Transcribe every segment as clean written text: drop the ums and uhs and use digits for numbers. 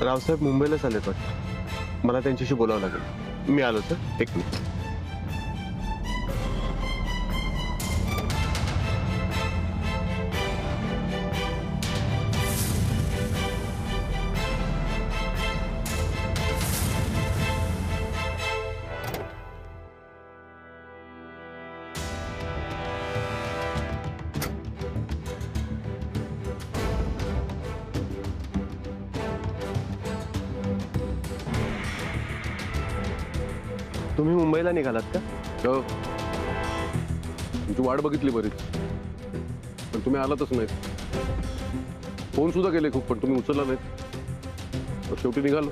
रावसाहेब मुंबईलाच आलेत वाटतं. मला त्यांच्याशी बोलावं लागेल. मी आलो सर, एक मिनिट. तुम्ही मुंबईला निघालात का? हो, तुमची वाट बघितली बरीच, पण तुम्ही आलातच नाहीत. फोन सुद्धा केले खूप, पण तुम्ही उचलला नाहीत. तर शेवटी निघालो.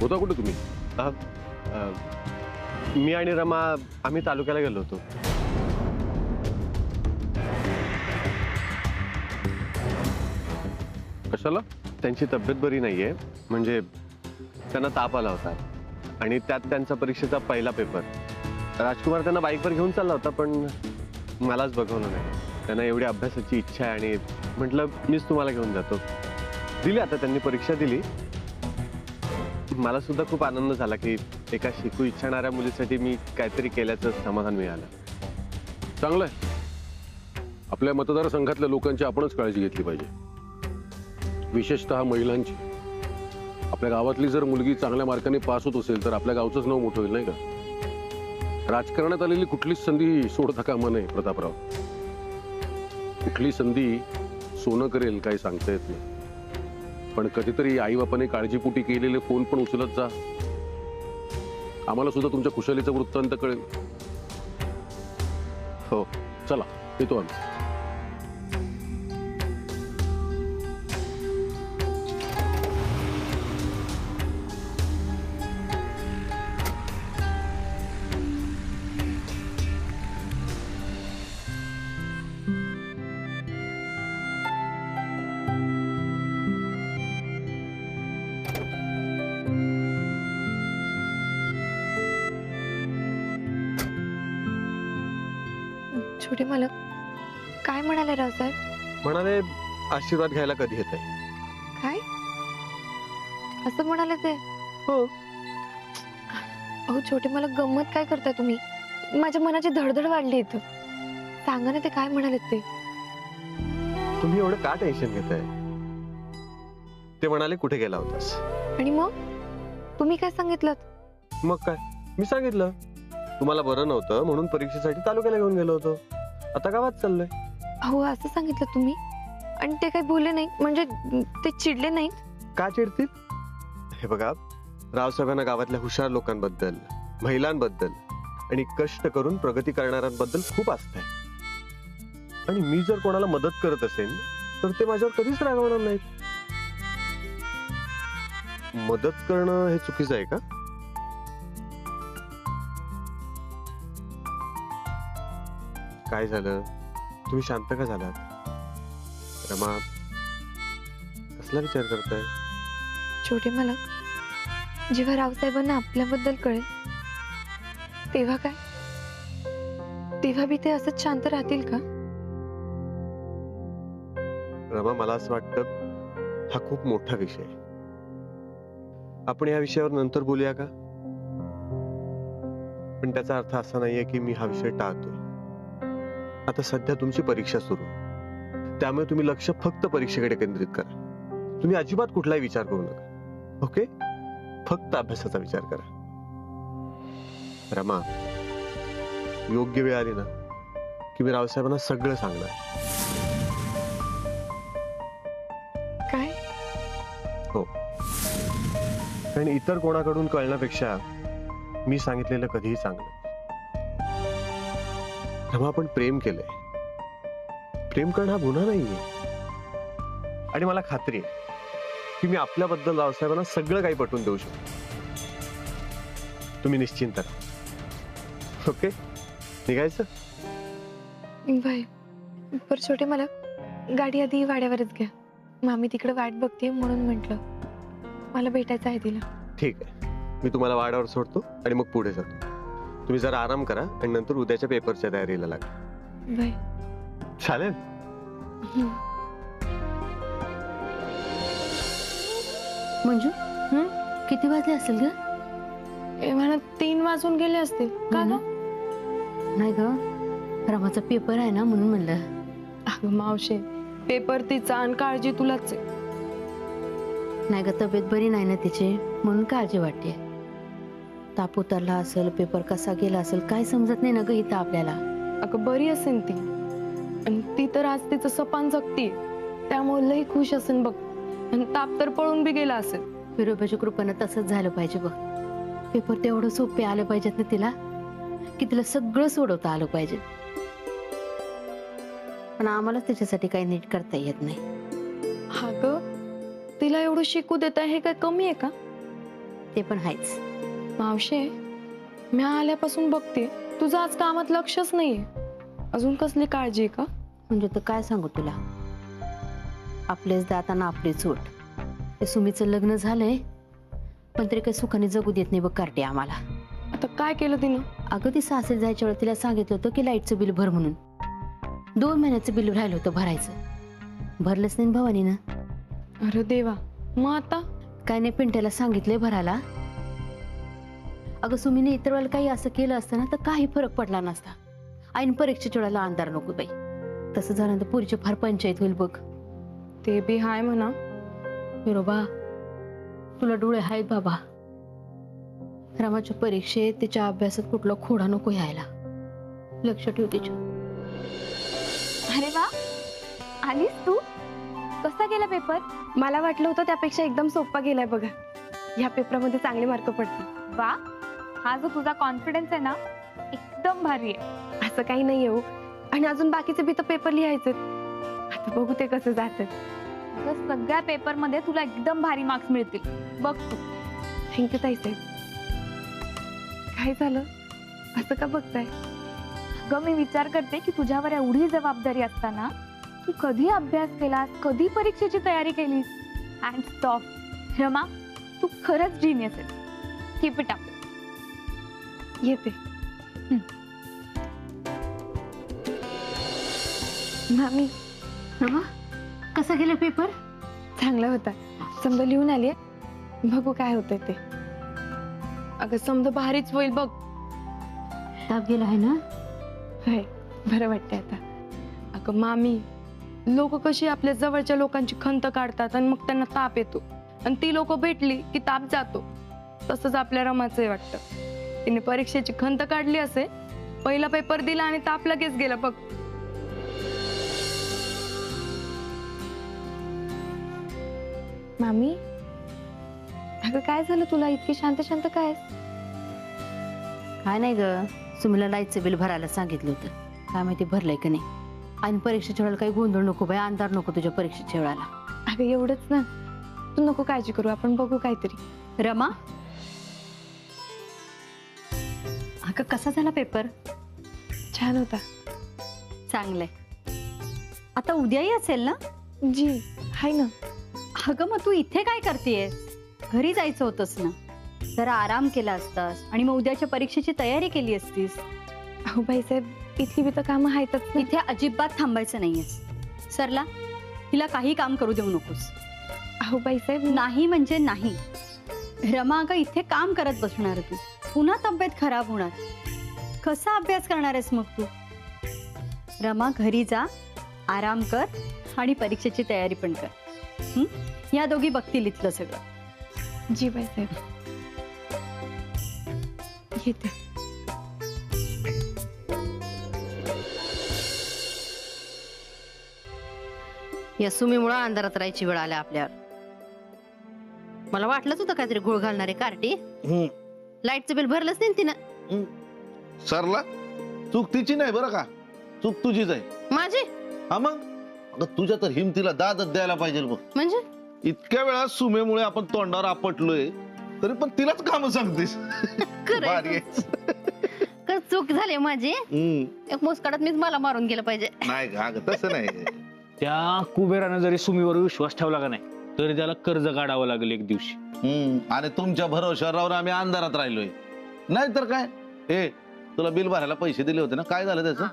होता कुठे तुम्ही? मी आणि रमा आम्ही तालुक्याला गेलो होतो. कशाला? त्यांची तब्येत बरी नाहीये, म्हणजे त्यांना ताप आला होता आणि त्यात त्यांचा परीक्षेचा पहिला पेपर. राजकुमार त्यांना बाईकवर घेऊन चालला होता, पण मलाच बघवलं नाही. त्यांना एवढी अभ्यासाची इच्छा आहे आणि म्हटलं मीच तुम्हाला घेऊन जातो. दिली आता त्यांनी परीक्षा दिली. मला सुद्धा खूप आनंद झाला की एका शिकू इच्छिणाऱ्या मुलीसाठी मी काहीतरी केल्याचं समाधान मिळालं. चांगलंय. आपल्या मतदारसंघातल्या लोकांची आपणच काळजी घेतली पाहिजे, विशेषतः महिलांची. आपल्या गावातली जर मुलगी चांगल्या मार्काने पास होत असेल तर आपल्या गावचंच नाव मोठं होईल, नाही का? राजकारणात आलेली कुठलीच संधी सोडता कामा नये प्रतापराव. कुठली संधी सोनं करेल काही सांगता येत नाही, पण कधीतरी आई बापाने काळजीपोटी केलेले फोन पण उचलत जा. आम्हाला सुद्धा तुमच्या कुशलीचा वृत्तांत कळेल. हो, चला येतो आम्ही. छोटे मालक काय म्हणाले रावसाहेब? म्हणाले आशीर्वाद घ्यायला कधी येत आहे. काय असं म्हणाले ते? हो. अहो छोटे मालक, गंमत काय करताय तुम्ही? माझ्या मनाची धडधड वाढली इथं. सांगा ना ते काय म्हणाले ते. तुम्ही एवढं का टेन्शन घेताय? ते म्हणाले कुठे गेला होतास. आणि मग तुम्ही काय सांगितलं? मग काय, मी सांगितलं तुम्हाला बरं नव्हतं म्हणून परीक्षेसाठी तालुक्याला घेऊन गेलो होतो. आता गावात चाललोय. अहो असं सांगितलं तुम्ही आणि ते काही बोलले नाही? म्हणजे ते चिडले नाहीत? का चिडतील? हे बघा, रावसाहेबांना गावातल्या हुशार लोकांबद्दल, महिलांबद्दल आणि कष्ट करून प्रगती करणाऱ्यांबद्दल खूप आस्था आहे. आणि मी जर कोणाला मदत करत असेल तर ते माझ्यावर कधीच रागवणार नाहीत. मदत करणं हे चुकीचं आहे का? काय झालं? तुम्ही शांत का झालात? रमा, कसला विचार करताय? छोटे मालक, जेव्हा रावसाहेबांना आपल्याबद्दल कळेल तेव्हा काय? तेव्हा बी ते असंच शांत राहतील का? रमा, मला असं वाटतं हा खूप मोठा विषय आहे. आपण या विषयावर नंतर बोलूया का? पण त्याचा अर्थ असा नाहीये की मी हा विषय टाळतोय. आता सध्या तुमची परीक्षा सुरू, त्यामुळे तुम्ही लक्ष फक्त परीक्षेकडे केंद्रित करा. तुम्ही अजिबात कुठलाही विचार करू नका. ओके? फक्त अभ्यासाचा विचार करा. रमा, योग्य वेळ आली ना की मी रावसाहेबांना सगळं सांगणार. काय? हो, कारण इतर कोणाकडून कळण्यापेक्षा मी सांगितलेलं कधीही चांगलं. रमा, आपण प्रेम केलंय. प्रेम करणं हा गुन्हा नाहीये. आणि मला खात्री आहे की मी आपल्याबद्दल रावसाहेबांना सगळं काही पटवून देऊ शकतो. तुम्ही निश्चिंत राहा. ओके? निघायचं? बाय. पर छोटे मालक, गाडी आधी वाड्यावरच घ्या. मामी तिकडे वाट बघते म्हणून म्हटलं मला भेटायचं आहे तिला. ठीक आहे, मी तुम्हाला वाड्यावर सोडतो आणि मग पुढे जातो. तुम्ही जरा आराम करा आणि नंतर उद्याच्या पेपरच्या तयारीला लागा. बाय. चालेल? मंजू हं? किती वाजले असेल ग? मला 3 वाजून गेले असतील का हो ना? ग? नाही ग, रमाचा पेपर आहे ना म्हणून म्हणलं. अगं मावशे, पेपर तिचा आणि काळजी तुलाच आहे. नाही ग, तब्येत बरी नाही ना तिची म्हणून काळजी वाटते. ताप उतरला असेल, पेपर कसा गेला असेल काय समजत नाही ना ग इथं आपल्याला. अगं बरी असेल ती, आणि ती तर आज तिचं सपान जगतीये, त्यामुळे लई खुश असेल बघ. आणि ताप तर पळून बी गेला असेल. विरोबाच्या कृपेनं तसंच झालं पाहिजे बघ. पेपर तेवढं सोपे आलं पाहिजेत ना तिला, की तिला सगळं सोडवता आलं पाहिजे. पण आम्हाला त्याच्यासाठी काही नीट करता येत नाही. हा ग, तिला एवढं शिकू देता हे काय कमी आहे का? ते पण आहेच. मावशे, मी आल्यापासून बघते तुझं आज कामात लक्षच नाहीये. अजून कसली काळजी आहे का? म्हणजे तर काय सांगू तुला, आपलेच दाताना आपली चोट. ते सुमीचं लग्न झालंय पण तरी काही सुखाने जगू देत नाही बघ कार्टे आम्हाला. आता काय केलं तिनं? अगं ती सासरी जायच्या वेळेला तिला सांगितलं होतं की लाईटचं बिल भर म्हणून. 2 महिन्याचं बिल राहिलं होतं भरायचं, भरलंच नाही भवानीनं. अरे देवा, मग आता? काय नाही, पिंट्याला सांगितलंय भरायला. अगं सुमीने इतर वेळेला काही असं केलं असतं ना तर काही फरक पडला नसता. ऐन परीक्षेच्या वेळेला अंधार नको बाई. तसं झालं तर पुरीची फार पंचायत होईल बघ. ते बी हाय म्हणा. विरोबा, तुला डोळे आहेत बाबा. रमाच्या परीक्षेत तिच्या अभ्यासात कुठला खोडा नको यायला. लक्ष ठेव तिच्या. अरे वा, आलीस तू? कसा गेला पेपर? मला वाटलं होतं त्यापेक्षा एकदम सोपा गेलाय बघा. या पेपरामध्ये चांगले मार्क पडतील. वा, हा जो तुझा कॉन्फिडन्स आहे ना एकदम भारी आहे. असं काही नाहीये हो. आणि अजून बाकीचे बी तर पेपर लिहायचे. आता बघू ते कसं जातं. अगं, सगळ्या पेपर मध्ये तुला एकदम भारी मार्क्स मिळतील बघ तू. थँक्यू ताईसाहेब. काय झालं, असं का बघताय? अगं, मी विचार करते की तुझ्यावर एवढी जबाबदारी असताना तू कधी अभ्यास केलास, कधी परीक्षेची तयारी केलीस. Hands of. रमा, तू खरंच जीनियस आहेस. Keep it up. येते. मामी, रमा, कसा गेला पेपर? चांगला होता. समजा लिहून आली, बघू काय होतंय ते. अगं समजा भारीच होईल बघ. ताप गेला आहे ना? हाय, बरं वाटतंय आता. अगं मामी, लोक कशी आपल्या जवळच्या लोकांची खंत काढतात आणि मग त्यांना ताप येतो, आणि ती लोक भेटली की ताप जातो. तसंच आपल्या रमाचं वाटतं. तिने परीक्षेची खंत काढली असे, पहिला पेपर दिला आणि ताप लगेच गेला बघ. मामी, अगं काय झालं तुला? इतकी शांत शांत काय? काय नाही ग, सुमीला लाईटचं बिल भरायला सांगितलं होतं. काय माहिती भरलंय की नाही. आणि परीक्षेच्या वेळेला काही गोंधळ नको बाई, अंधार नको तुझ्या परीक्षेच्या वेळेला. अगं एवढंच ना, तू नको काळजी करू, आपण बघू काहीतरी. रमा, अगं कसा झाला पेपर? छान होता. चांगलंय. आता उद्याही असेल ना? जी हाय ना. अगं मग तू इथे काय करतेयस? घरी जायचं होतंस ना, जरा आराम केला असतास आणि मग उद्याच्या परीक्षेची तयारी केली असतीस. अहो बाईसाहेब, इथली बी तर कामं आहेतच ना. इथे अजिबात थांबायचं नाहीयेस. सरला, हिला काही काम करू देऊ नकोस. अहो बाईसाहेब, नाही म्हणजे नाही. रमा, अगं इथे काम करत बसणार तू, पुन्हा तब्येत खराब होणार. कसा अभ्यास करणार आहेस मग तू? रमा, घरी जा, आराम कर आणि परीक्षेची तयारी पण कर. या दोघी बघतील इथलं सगळं. जी बाईसाहेब, येते. या सुमीमुळे अंधारात राहायची वेळ आल्या आपल्यावर. मला वाटलंच होतं काहीतरी घोळ घालणारे कार्टी. लाईटचं बिल भरलंच नाही तिनं. सरला चूक तिची नाही बरं का, चूक तुझीच आहे. माझी हा मग, अगं तुझ्या तर हिमतीला दादच द्यायला पाहिजे बघ. म्हणजे इतक्या वेळा सुमेमुळे आपण तोंडावर आपटलोय, तरी पण तिलाच काम सांगतेस. भारी आहे. कर चूक झाली माझी. एक मुस्काडात मीच मला मारून गेलं पाहिजे. नाही का, अगं तसं नाही. त्या कुबेरानं जरी सुमीवर विश्वास ठेवला का नाही, तरी त्याला कर्ज काढावं लागेल एक दिवशी. आणि तुमच्या भरोश्यावर राहून आम्ही अंधारात राहिलोय. नाही तर काय. हे तुला बिल भरायला पैसे दिले होते ना, काय झालं त्याचं?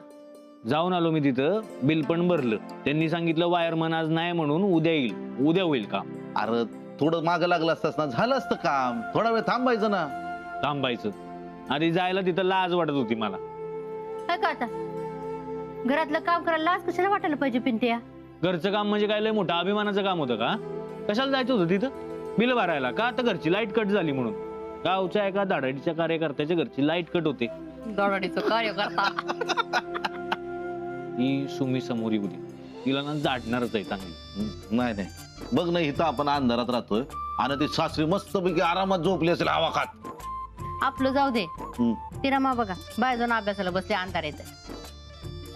जाऊन आलो मी तिथं, बिल पण भरलं. त्यांनी सांगितलं वायरमन आज नाही म्हणून उद्या येईल. उद्या होईल का? अरे थोडं मागं लागलं असतास ना, झालं असतं काम. थोडा वेळ थांबायचं ना. थांबायचं आधी जायला तिथं लाज वाटत होती मला. काय का आता घरातलं काम करायला लाज कशाला वाटायला पाहिजे पिंट्या? घरचं काम म्हणजे काय लय मोठं अभिमानाचं काम होतं का? कशाला जायचं होतं तिथं बिल भरायला? का आता घरची लाईट कट झाली म्हणून? गावच्या एका दाढाडीच्या कार्यकर्त्याच्या घरची लाईट कट होते. गाडीचं कार्य करता. ती सुमी समोर येऊ दे, तिला ना जाडणारच आहे चांगली. नाही नाही, बघ ना, इथं आपण अंधारात राहतोय आणि ती सासरी मस्तपैकी आरामात झोपली असेल हवा खात. आपलं जाऊ दे. ती रमा बघा बाय जाऊन अभ्यासाला बसले, अंधार येत.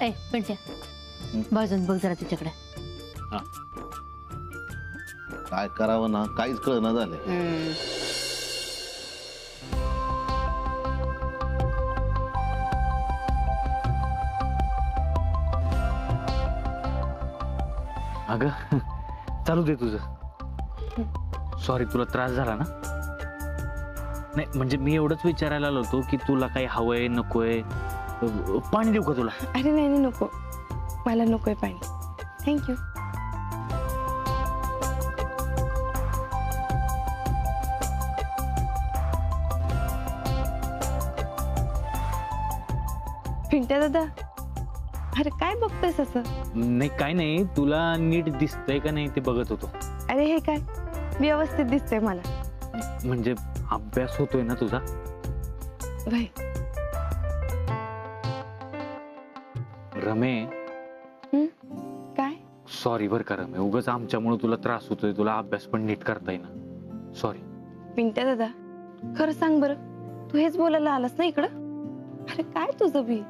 ए पिंट्या बाजून बघ जरा तिच्याकडे. काय करावं ना, काहीच कळना झालंय. अगं चालू दे तुझं. सॉरी तुला त्रास झाला ना? नाही म्हणजे मी एवढंच विचारायला आलो होतो की तुला काही हवंय नकोय. पाणी देऊ का तुला? अरे नाही नाही, नको, मला नकोय पाणी. थँक्यू. पिंट्या दादा, अरे काय बघतोयस असं? नाही काय नाही, तुला नीट दिसतंय का नाही ते बघत होतो. अरे हे काय, व्यवस्थित दिसतंय मला. म्हणजे अभ्यास होतोय ना तुझा? भाई रमे, काय? सॉरी बर का रमे, उगाच आमच्यामुळे तुला त्रास होतोय, तुला अभ्यास पण नीट करता येईना. सॉरी. पिंट्या दादा खरं सांग बरं, तू हेच बोलायला आलास ना इकडं? अरे काय तुझं बी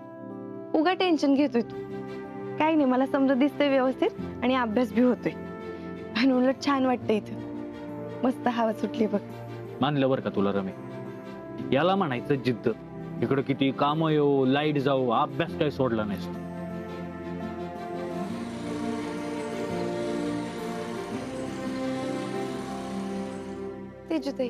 उगा टेन्शन घेतोय तू? काही नाही, मला समजा दिसतंय व्यवस्थित आणि अभ्यास बी होतोय आणि उलट छान वाटतंय इथं. मस्त हवा सुटली बघ. मानलं बर का तुला रमे, याला म्हणायचं जिद्द. इकडं किती काम येऊ, लाईट जाऊ, अभ्यास काही सोडला नाहीस. तेजुताई,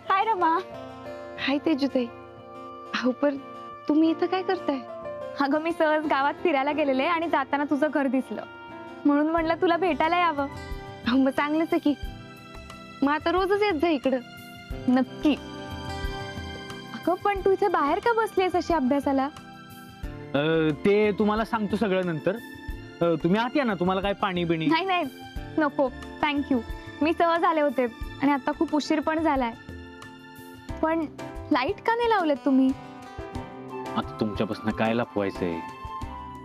हाय रमा. हाय तेजुताई. अहो पण तुम्ही इथं काय करताय? अगं मी सहज गावात फिरायला गेलेले आणि जाताना तुझं घर दिसलं, म्हणून म्हणलं तुला भेटायला यावं. अहो मग चांगलंच आहे की, मग आता रोजच येत जा इकडं. नक्की. अगं पण तू इथे बाहेर का बसलीस अशी अभ्यासाला? ते तुम्हाला सांगतो सगळं नंतर. तुम्ही आत या ना, तुम्हाला काय पाणी बिणी? नाही नाही नको, थँक्यू. मी सहज आले होते आणि आता खूप उशीर पण झालाय. पण लाईट का नाही लावलेत तुम्ही? आता तुमच्यापासून काय लपवायचंय?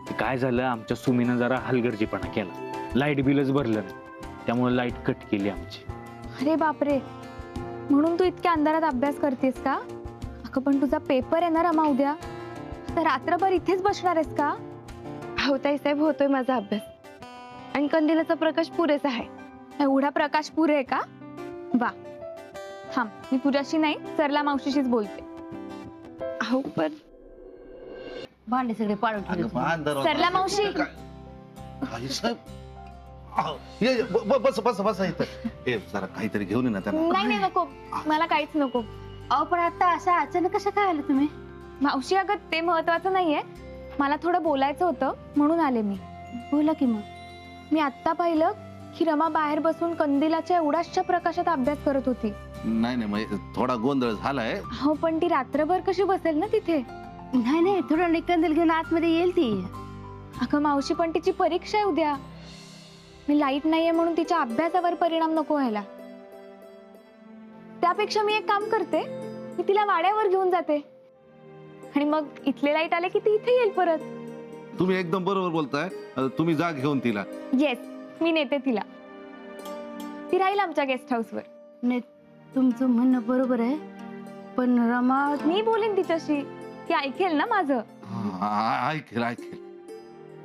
ते काय झालं, आमच्या सुमीनं जरा हलगर्जीपणा केला, लाईट बिलच भरलं नाही, त्यामुळे लाईट कट केली आमची. अरे बापरे, म्हणून तू इतक्या अंधारात अभ्यास करतेस का? अगं पण तुझा पेपर आहे ना रमा उद्या, तर रात्रभर इथेच बसणार आहेस का? हो ताईसाहेब, होतोय माझा अभ्यास आणि कंदिलाचा प्रकाश पुरेसा आहे. एवढा प्रकाश पुरे आहे का? वा. थांब, मी तुझ्याशी नाही सरला मावशीशीच बोलते. अहो पण भांडे सगळे पाडून ठेवले. अगं, अंधार होता. सरला मावशी. आई साहेब, आहो, ये, बस बस बस इथं. ए जरा काहीतरी घेऊन ये ना त्यांना. नाही नाही नको, मला काहीच नको. अहो पण आता असं अचानक कसं काय आलं तुम्ही? मावशी अगं ते महत्वाचं नाहीये, मला थोडं बोलायचं होतं म्हणून आले मी. बोला की मग. मी आत्ता पाहिलं की रमा बाहेर बसून कंदिलाच्या एवढ्याशा प्रकाशात अभ्यास करत होती. नाही नाही, मग थोडा गोंधळ झालाय. हो पण ती रात्रभर कशी बसेल ना तिथे? नाही नाही, थोडं निकंदल घेऊन आतमध्ये येईल ती. अगं मावशी पण तिची परीक्षा आहे उद्या. मी लाईट नाहीये म्हणून तिच्या अभ्यासावर परिणाम नको व्हायला. त्यापेक्षा मी एक काम करते, मी तिला वाड्यावर घेऊन जाते आणि मग इथले लाईट आले की ती इथे येईल परत. तुम्ही एकदम बरोबर बोलताय. तुम्ही जा घेऊन तिला. येस, मी नेते तिला. ती राहील आमच्या गेस्ट हाऊसवर. नाही, तुमचं म्हणणं बरोबर आहे, पण रमा. मी बोलेन तिच्याशी, ती ऐकेल ना माझं. ऐकेल ऐकेल.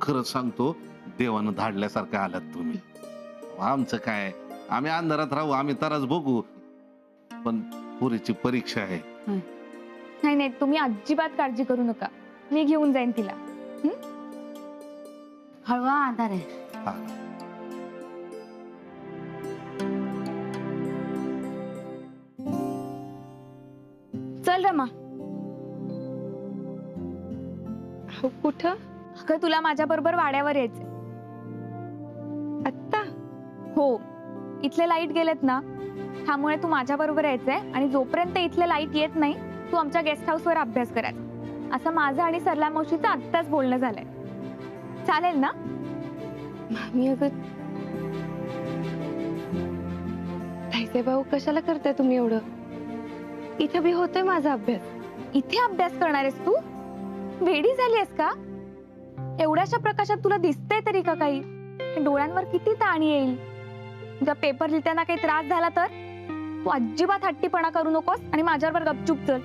खरंच सांगतो, देवानं धाडल्यासारखं आलात तुम्ही. आमचं काय, आम्ही अंधारात राहू, आम्ही तराच बघू, पण पुरीची परीक्षा आहे. नाही नाही, तुम्ही अजिबात काळजी करू नका, मी घेऊन जाईन तिला. हळवा अंधार आहे. हा. चल रमा. हो, कुठं? अगं तुला माझ्या बरोबर वाड्यावर यायचंय. आत्ता? हो, इथले लाईट गेलेत ना, त्यामुळे तू माझ्या बरोबर यायचंय आणि जोपर्यंत इथले लाईट येत नाही तू आमच्या गेस्ट हाऊस वर अभ्यास करायचा. असं माझं आणि सरला मावशीचं आत्ताच बोलणं झालंय. चालेल ना? मामी अगं, ताईचे भाऊ कशाला करताय तुम्ही एवढं? इथे बी होतोय माझा अभ्यास. इथे अभ्यास करणार आहेस तू? वेडी झाली आहेस का? एवढ्याशा प्रकाशात तुला दिसतंय तरी का काही? डोळ्यांवर किती ताण येईल. तुझा पेपर लिहिताना काही त्रास झाला तर? तू अजिबात हट्टीपणा करू नकोस आणि माझ्यावर गपचूप चल.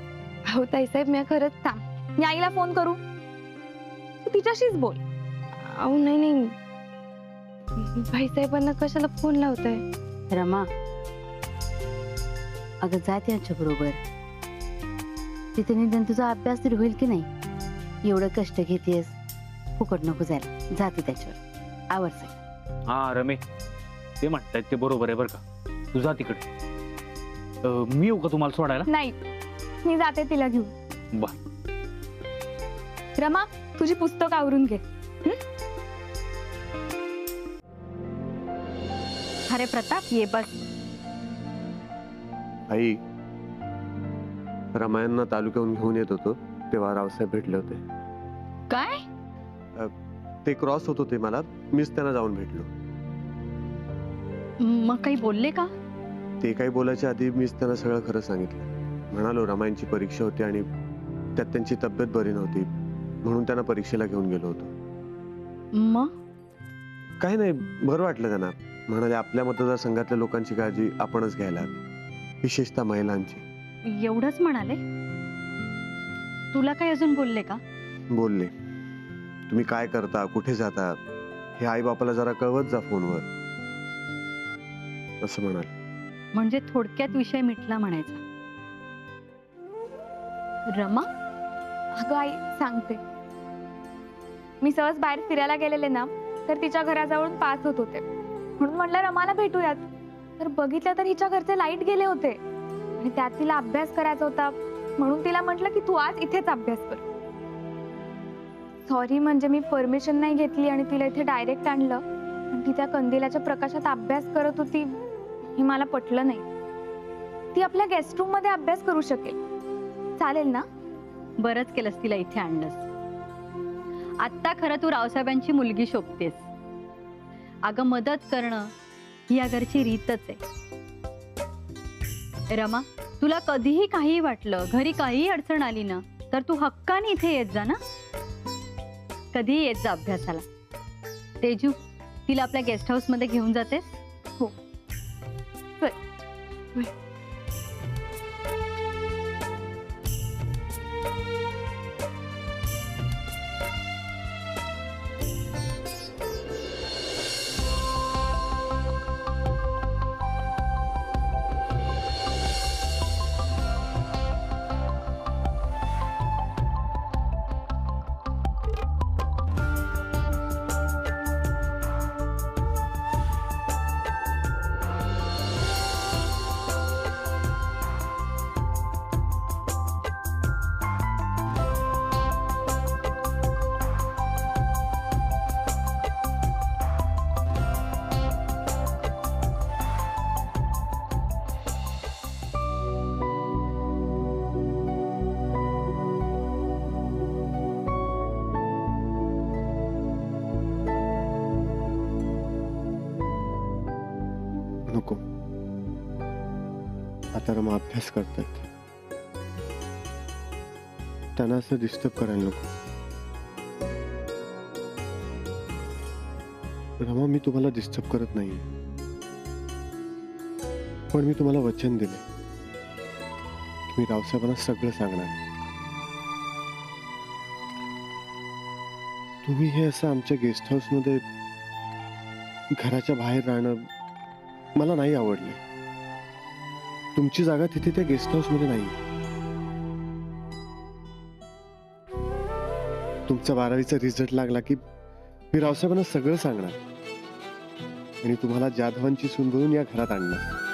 हो ताईसाहेब, मी खरंच थांब, मी आईला फोन करू? तू तिच्याशीच बोल. अहो नाही, भाईसाहेबांना कशाला फोन लावताय? रमा, अगं जा त्यांच्या बरोबर. तिथे निदान तुझा अभ्यास तरी होईल की नाही? एवढं कष्ट घेतेस, फुकट नको जायला. जाते त्याच्यावर आवडतं. हा रमे, ते म्हणतायत ते बरोबर आहे बरं का. तू जा तिकडे. मी येऊ का तुम्हाला सोडायला? नाही, मी जाते तिला घेऊन. बर. रमा, तुझी पुस्तक आवरून घे. अरे प्रताप, ये बस. आई, रमायांना तालुक्याहून घेऊन येत होतो तेव्हा रावसाहेब भेटले होते. काय? ते क्रॉस होत होते, मला मीच त्यांना जाऊन भेटलो. मग काही बोलले का? ते काही बोलायच्या आधी मीच त्यांना सगळं खरं सांगितलं. म्हणालो रमायांची परीक्षा होती आणि त्यात त्यांची तब्येत बरी नव्हती, म्हणून त्यांना परीक्षेला घेऊन गेलो होतो. मग काही नाही, बरं वाटलं त्यांना. म्हणाले आपल्या मतदारसंघातल्या लोकांची काळजी आपणच घ्यायला हवी, विशेषतः महिलांची. एवढंच म्हणाले? तुला काही अजून बोलले का? बोलले, तुम्ही काय करता, कुठे जाता हे आई बापाला जरा कळवत जा फोनवर, असं म्हणाले. म्हणजे थोडक्यात विषय मिटला म्हणायचा. रमा, अगं आई, सांगते. मी सहज बाहेर फिरायला गेलेले ना, तर तिच्या घराजवळून पास होत होते, म्हणून म्हटलं रमाला भेटूयात. तर बघितलं तर हिच्या घरचे लाईट गेले होते आणि त्यात तिला अभ्यास करायचा होता, म्हणून तिला म्हटलं की तू आज इथेच अभ्यास कर. सॉरी, म्हणजे मी परमिशन नाही घेतली आणि तिला इथे डायरेक्ट आणलं. पण ती त्या कंदिलाच्या प्रकाशात अभ्यास करत होती हे मला पटलं नाही. ती आपल्या गेस्ट रूम मध्ये अभ्यास करू शकेल. चालेल ना? बरंच केलंस तिला इथे आणलंस. आत्ता खरं तू रावसाहेबांची मुलगी शोभतेस. अगं, मदत करणं ही या घरची रीतच आहे. रमा, तुला कधीही काही वाटलं, घरी काहीही अडचण आली ना, तर तू हक्काने इथे येत जा ना. कधीही येत जा अभ्यासाला. तेजू, तिला आपल्या गेस्ट हाऊस मध्ये घेऊन जातेस? हो. नको, आता रमा अभ्यास करतात, त्यांना असं डिस्टर्ब करायला नको. रमा, मी तुम्हाला डिस्टर्ब करत नाही, पण मी तुम्हाला वचन दिले की मी रावसाहेबांना सगळं सांगणार. तुम्ही हे असं आमच्या गेस्ट हाऊस मध्ये घराच्या बाहेर राहणं मला नाही आवडले. तुमची जागा तिथे त्या गेस्ट हाऊस मध्ये नाही. तुमचा 12वीचा रिझल्ट लागला की मी रावसाहेबांना सगळं सांगणार आणि तुम्हाला जाधवांची सून बनवून या घरात आणणार.